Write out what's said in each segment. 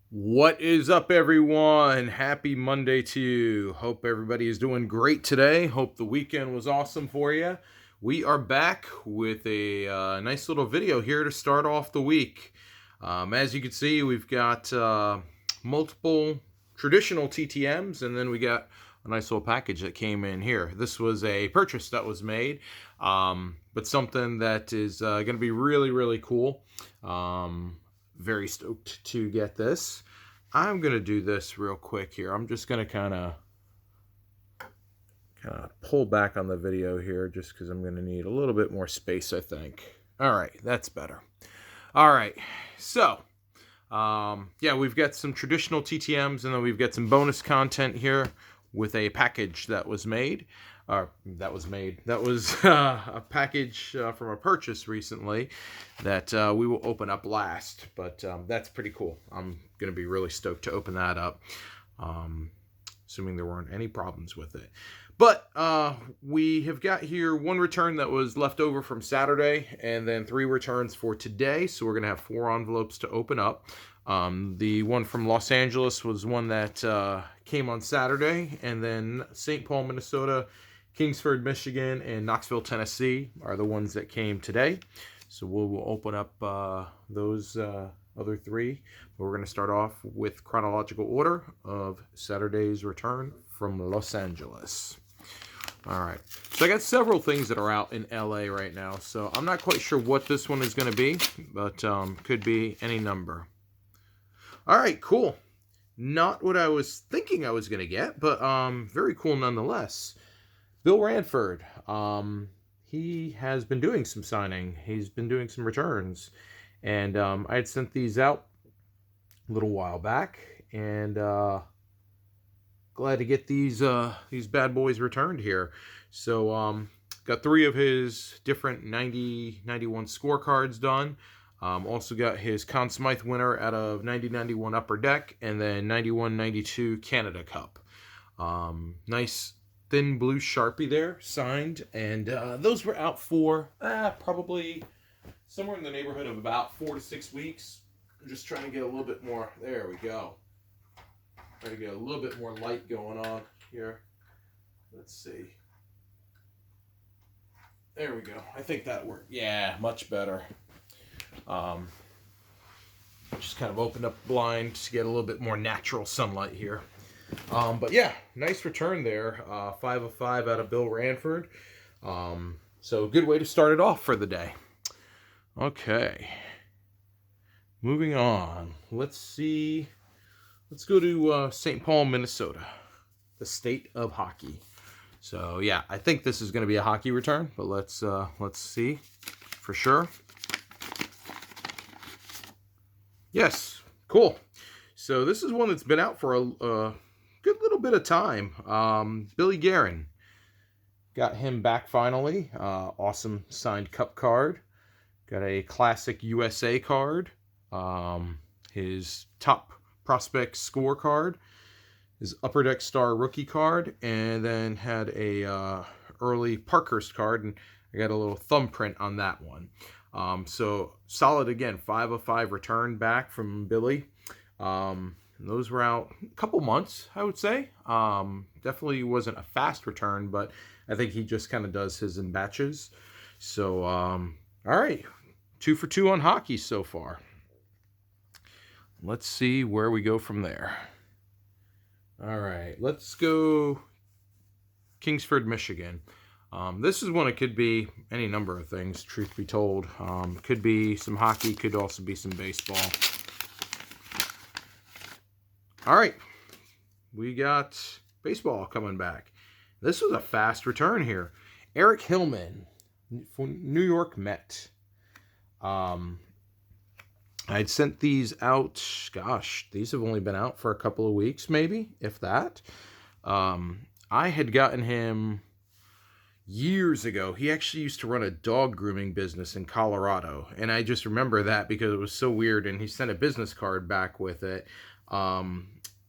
What is up, everyone? Happy Monday to you. Hope everybody is doing great today. Hope the weekend was awesome for you. We are back with a nice little video here to start off the week. As you can see, we've got multiple traditional TTMs, and then we got a nice little package that came in here. This was a purchase that was made, but something that is going to be really, really cool. Very stoked to get this. I'm going to do this real quick here. I'm just going to kind of pull back on the video here just because I'm going to need a little bit more space, I think. All right, that's better. All right, so yeah, we've got some traditional TTMs, and then we've got some bonus content here with a package that was made. That was a package from a purchase recently that we will open up last. But that's pretty cool. I'm going to be really stoked to open that up, assuming there weren't any problems with it. But we have got here one return that was left over from Saturday, and then 3 returns for today. So we're going to have 4 envelopes to open up. The one from Los Angeles was one that came on Saturday, and then St. Paul, Minnesota, Kingsford, Michigan, and Knoxville, Tennessee are the ones that came today. So we'll open up those other 3. But we're going to start off with chronological order of Saturday's return from Los Angeles. All right. So I got several things that are out in LA right now. So I'm not quite sure what this one is going to be, but could be any number. All right, cool. Not what I was thinking I was going to get, but very cool nonetheless. Bill Ranford, he has been doing some signing. He's been doing some returns. And I had sent these out a little while back. And glad to get these bad boys returned here. So got 3 of his different 90-91 scorecards done. Also got his Conn Smythe winner out of 90-91 Upper Deck, and then 91-92 Canada Cup. Nice thin blue Sharpie there, signed, and those were out for probably somewhere in the neighborhood of about 4 to 6 weeks. I'm just trying to get a little bit more. There we go. Try to get a little bit more light going on here. Let's see. There we go. I think that worked. Yeah, much better. Just kind of opened up the blind to get a little bit more natural sunlight here. But yeah, nice return there. 5 of 5 out of Bill Ranford. So good way to start it off for the day. Okay. Moving on. Let's see. Let's go to St. Paul, Minnesota. The state of hockey. So yeah, I think this is going to be a hockey return, but let's see for sure. Yes, cool. So this is one that's been out for a good little bit of time. Billy Garan. Got him back finally. Awesome signed cup card. Got a classic USA card. His top prospect scorecard. His Upper Deck Star rookie card. And then had a early Parkhurst card. And I got a little thumbprint on that one. So solid again, 5 of 5 return back from Billy. Those were out a couple months, I would say. Definitely wasn't a fast return, but I think he just kind of does his in batches. So, all right, 2 for 2 on hockey so far. Let's see where we go from there. All right, let's go Kingsford, Michigan. This is one, it could be any number of things, truth be told. Could be some hockey, could also be some baseball. All right, we got baseball coming back. This was a fast return here. Eric Hillman, New York Met. I'd sent these out, gosh, these have only been out for a couple of weeks, maybe, if that. I had gotten him years ago. He actually used to run a dog grooming business in Colorado, and I just remember that because it was so weird, and he sent a business card back with it.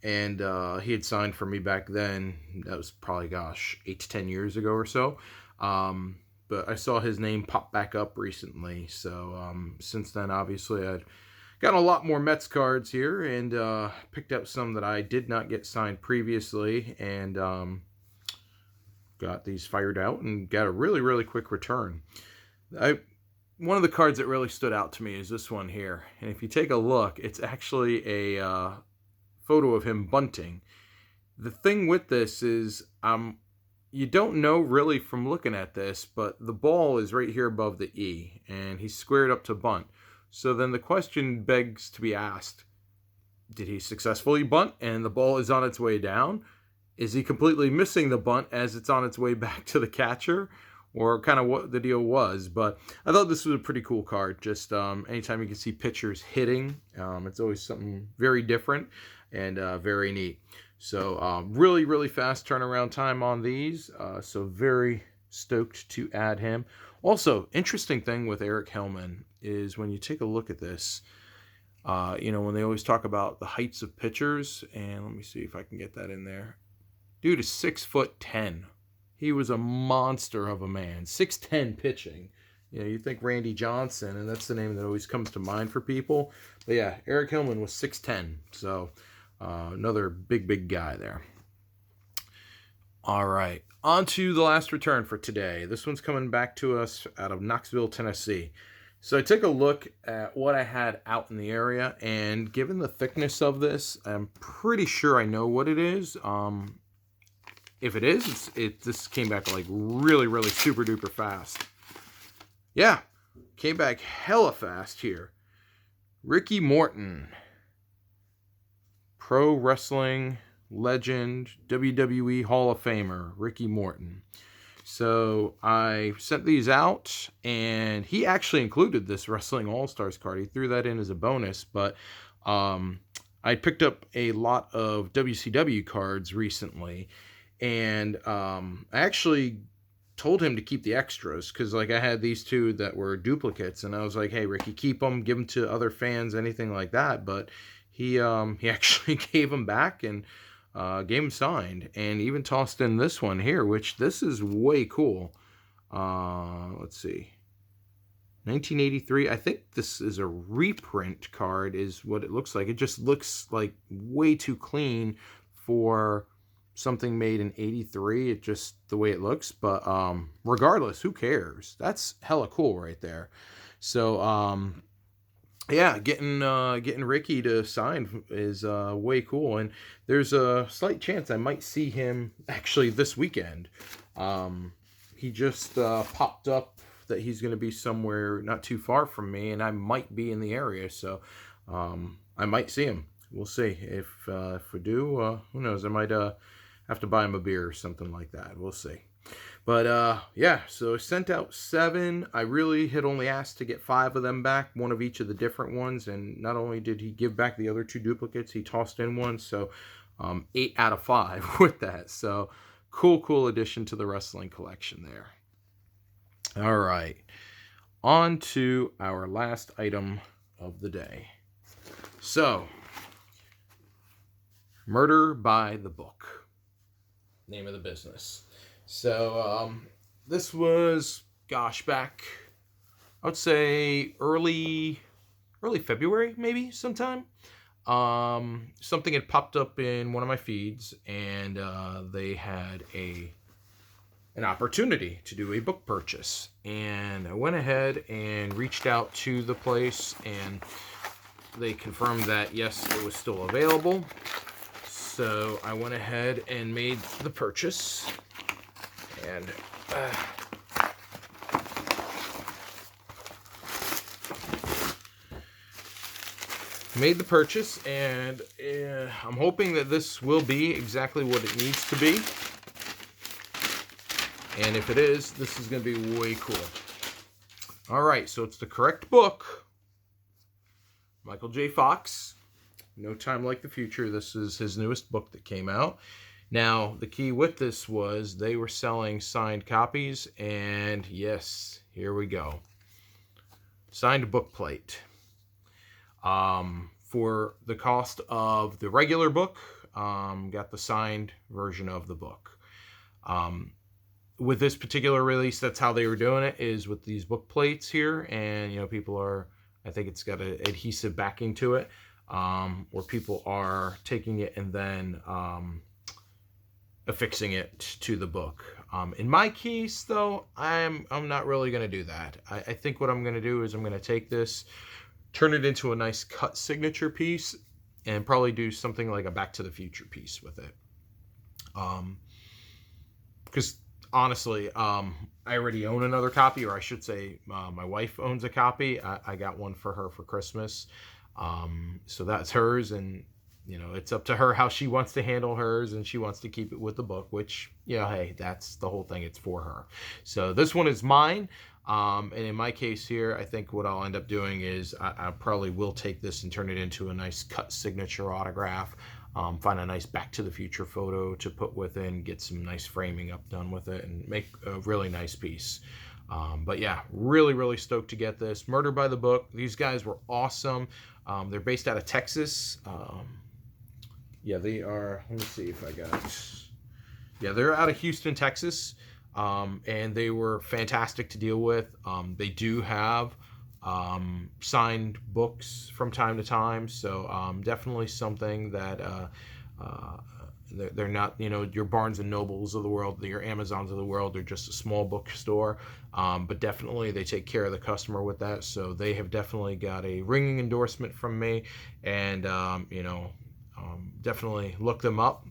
And he had signed for me back then. That was probably, gosh, 8 to 10 years ago or so. But I saw his name pop back up recently. So since then, obviously, I'd got a lot more Mets cards here, and picked up some that I did not get signed previously, and got these fired out and got a really, really quick return. One of the cards that really stood out to me is this one here. And if you take a look, it's actually a photo of him bunting. The thing with this is you don't know really from looking at this, but the ball is right here above the E, and he's squared up to bunt. So then the question begs to be asked, did he successfully bunt and the ball is on its way down? Is he completely missing the bunt as it's on its way back to the catcher? Or kind of what the deal was? But I thought this was a pretty cool card. Just anytime you can see pitchers hitting, it's always something very different and very neat. So really, really fast turnaround time on these. So very stoked to add him. Also, interesting thing with Eric Hillman is when you take a look at this, when they always talk about the heights of pitchers, and let me see if I can get that in there. Dude is 6'10". He was a monster of a man. 6'10" pitching. You think Randy Johnson, and that's the name that always comes to mind for people. But yeah, Eric Hillman was 6'10". So another big, big guy there. All right. On to the last return for today. This one's coming back to us out of Knoxville, Tennessee. So I took a look at what I had out in the area, and given the thickness of this, I'm pretty sure I know what it is. If it is, this came back like really, really super duper fast. Yeah, came back hella fast here. Ricky Morton, pro wrestling legend, WWE Hall of Famer, Ricky Morton. So I sent these out, and he actually included this Wrestling All-Stars card. He threw that in as a bonus, but I picked up a lot of WCW cards recently. And I actually told him to keep the extras because, like, I had these two that were duplicates, and I was like, "Hey, Ricky, keep them, give them to other fans, anything like that." But he actually gave them back and gave them signed, and even tossed in this one here, which this is way cool. Let's see, 1983. I think this is a reprint card, is what it looks like. It just looks like way too clean for something made in 83. It just the way it looks, but regardless, who cares? That's hella cool right there. So yeah, getting Ricky to sign is way cool, and there's a slight chance I might see him actually this weekend. He just popped up that he's going to be somewhere not too far from me, and I might be in the area, so I might see him. We'll see. If we do, who knows? I might have to buy him a beer or something like that. We'll see. But yeah, so I sent out 7. I really had only asked to get 5 of them back, one of each of the different ones. And not only did he give back the other 2 duplicates, he tossed in one. So 8 out of 5 with that. So cool addition to the wrestling collection there. All right. On to our last item of the day. So, Murder by the Book. Name of the business. So this was, back, I would say early February, maybe sometime. Something had popped up in one of my feeds, and they had an opportunity to do a book purchase. And I went ahead and reached out to the place, and they confirmed that yes, it was still available. So I went ahead and made the purchase, and I'm hoping that this will be exactly what it needs to be. And if it is, this is going to be way cool. All right, so it's the correct book. Michael J. Fox. No Time Like the Future. This is his newest book that came out. Now, the key with this was they were selling signed copies, and yes, here we go. Signed book plate. For the cost of the regular book, got the signed version of the book. With this particular release, that's how they were doing it, is with these book plates here, and people are, I think it's got an adhesive backing to it, where people are taking it and then affixing it to the book. In my case, though, I'm not really going to do that. I think what I'm going to do is I'm going to take this, turn it into a nice cut signature piece, and probably do something like a Back to the Future piece with it. Because honestly, I already own another copy, or I should say my wife owns a copy. I got one for her for Christmas. So that's hers, and you know, it's up to her how she wants to handle hers, and she wants to keep it with the book, which, you know, hey, that's the whole thing. It's for her. So this one is mine. And in my case here, I think what I'll end up doing is I probably will take this and turn it into a nice cut signature autograph. Find a nice Back to the Future photo to put with it and get some nice framing up done with it and make a really nice piece. But yeah, really, really stoked to get this. Murder by the Book. These guys were awesome. They're based out of Texas. Yeah, they are. Let me see if I got. Yeah, they're out of Houston, Texas, and they were fantastic to deal with. They do have signed books from time to time, so definitely something that they're not, you know, your Barnes and Nobles of the world, your Amazons of the world. They're just a small bookstore, but definitely they take care of the customer with that. So they have definitely got a ringing endorsement from me, and you know. Definitely look them up.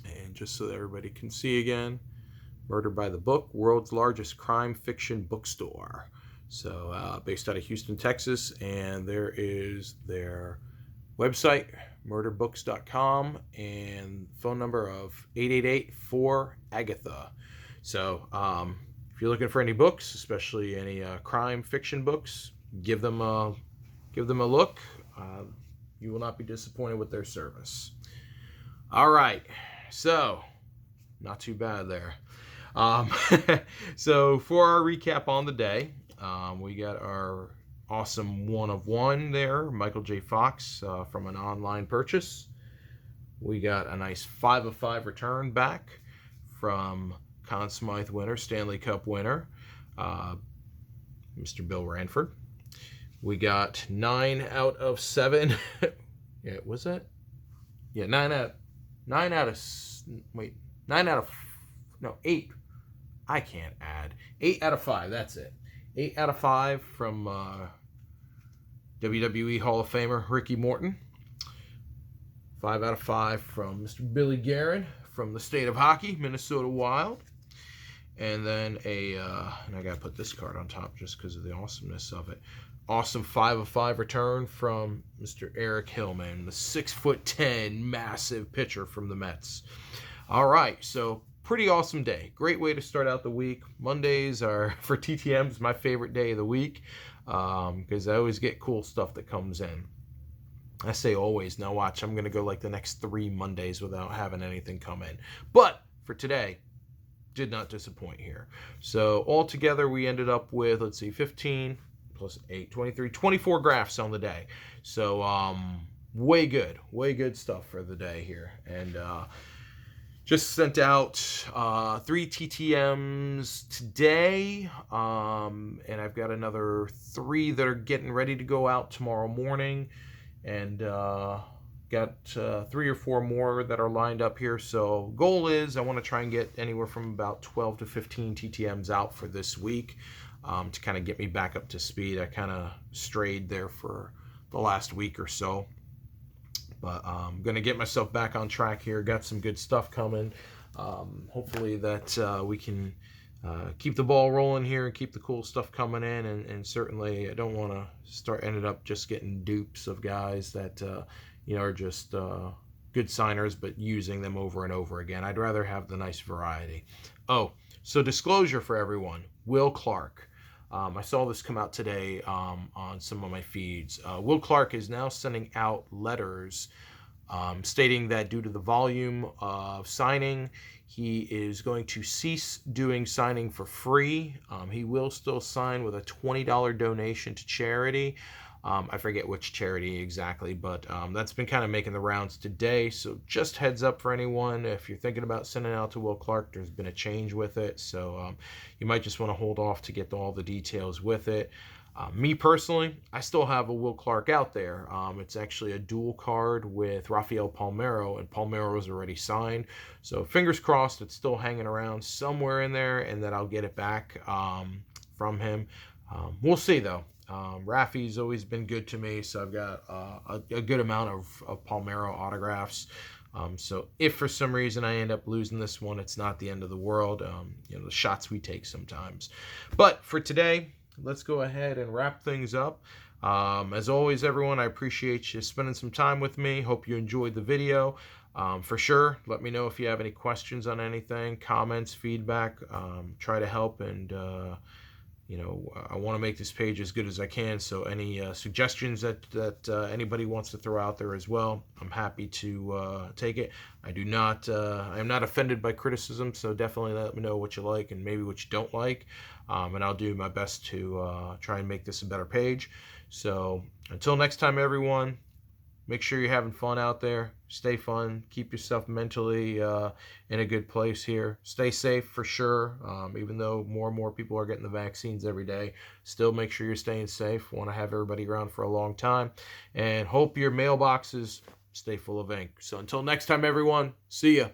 And just so that everybody can see again, Murder by the Book, world's largest crime fiction bookstore. So based out of Houston, Texas, and there is their website, murderbooks.com, and phone number of 888-4-AGATHA. So if you're looking for any books, especially any crime fiction books, give them a look. You will not be disappointed with their service. All right, so not too bad there. So for our recap on the day, we got our awesome 1 of 1 there, Michael J. Fox, from an online purchase. We got a nice 5 of 5 return back from Conn Smythe winner, Stanley Cup winner, Mr. Bill Ranford. We got 9 out of 7. Yeah, was that? Yeah, 8. I can't add. 8 out of 5. That's it. 8 out of 5 from WWE Hall of Famer Ricky Morton. 5 out of 5 from Mr. Billy Garan from the state of hockey, Minnesota Wild. And then and I gotta put this card on top just because of the awesomeness of it. Awesome 5 of 5 return from Mr. Eric Hillman, the 6'10" massive pitcher from the Mets. All right, so pretty awesome day. Great way to start out the week. Mondays are, for TTMs, my favorite day of the week because I always get cool stuff that comes in. I say always. Now watch, I'm going to go like the next 3 Mondays without having anything come in. But for today, did not disappoint here. So altogether, we ended up with, let's see, 15 plus 8, 23, 24 graphs on the day. So way good stuff for the day here. And just sent out 3 TTMs today, and I've got another 3 that are getting ready to go out tomorrow morning, and got 3 or 4 more that are lined up here. So goal is I want to try and get anywhere from about 12 to 15 TTMs out for this week, to kind of get me back up to speed. I kind of strayed there for the last week or so. But I'm going to get myself back on track here. Got some good stuff coming. Hopefully that we can keep the ball rolling here and keep the cool stuff coming in. And certainly I don't want to start ended up just getting dupes of guys that are just good signers but using them over and over again. I'd rather have the nice variety. Oh, so disclosure for everyone. Will Clark. I saw this come out today on some of my feeds. Will Clark is now sending out letters stating that due to the volume of signing, he is going to cease doing signing for free. He will still sign with a $20 donation to charity. I forget which charity exactly, but that's been kind of making the rounds today. So just heads up for anyone, if you're thinking about sending out to Will Clark, there's been a change with it. So you might just want to hold off to get all the details with it. Me personally, I still have a Will Clark out there. It's actually a dual card with Rafael Palmeiro, and Palmeiro is already signed. So fingers crossed it's still hanging around somewhere in there, and that I'll get it back from him. We'll see, though. Rafi's always been good to me, so I've got a good amount of Palmeiro autographs. So if for some reason I end up losing this one, it's not the end of the world. The shots we take sometimes. But for today, let's go ahead and wrap things up. As always, everyone, I appreciate you spending some time with me. Hope you enjoyed the video. For sure, let me know if you have any questions on anything, comments, feedback. Try to help, and I want to make this page as good as I can. So any suggestions that anybody wants to throw out there as well, I'm happy to take it. I am not offended by criticism, so definitely let me know what you like and maybe what you don't like, and I'll do my best to try and make this a better page. So until next time, everyone, make sure you're having fun out there. Stay fun. Keep yourself mentally in a good place here. Stay safe for sure. Even though more and more people are getting the vaccines every day, still make sure you're staying safe. Want to have everybody around for a long time. And hope your mailboxes stay full of ink. So until next time, everyone, see ya.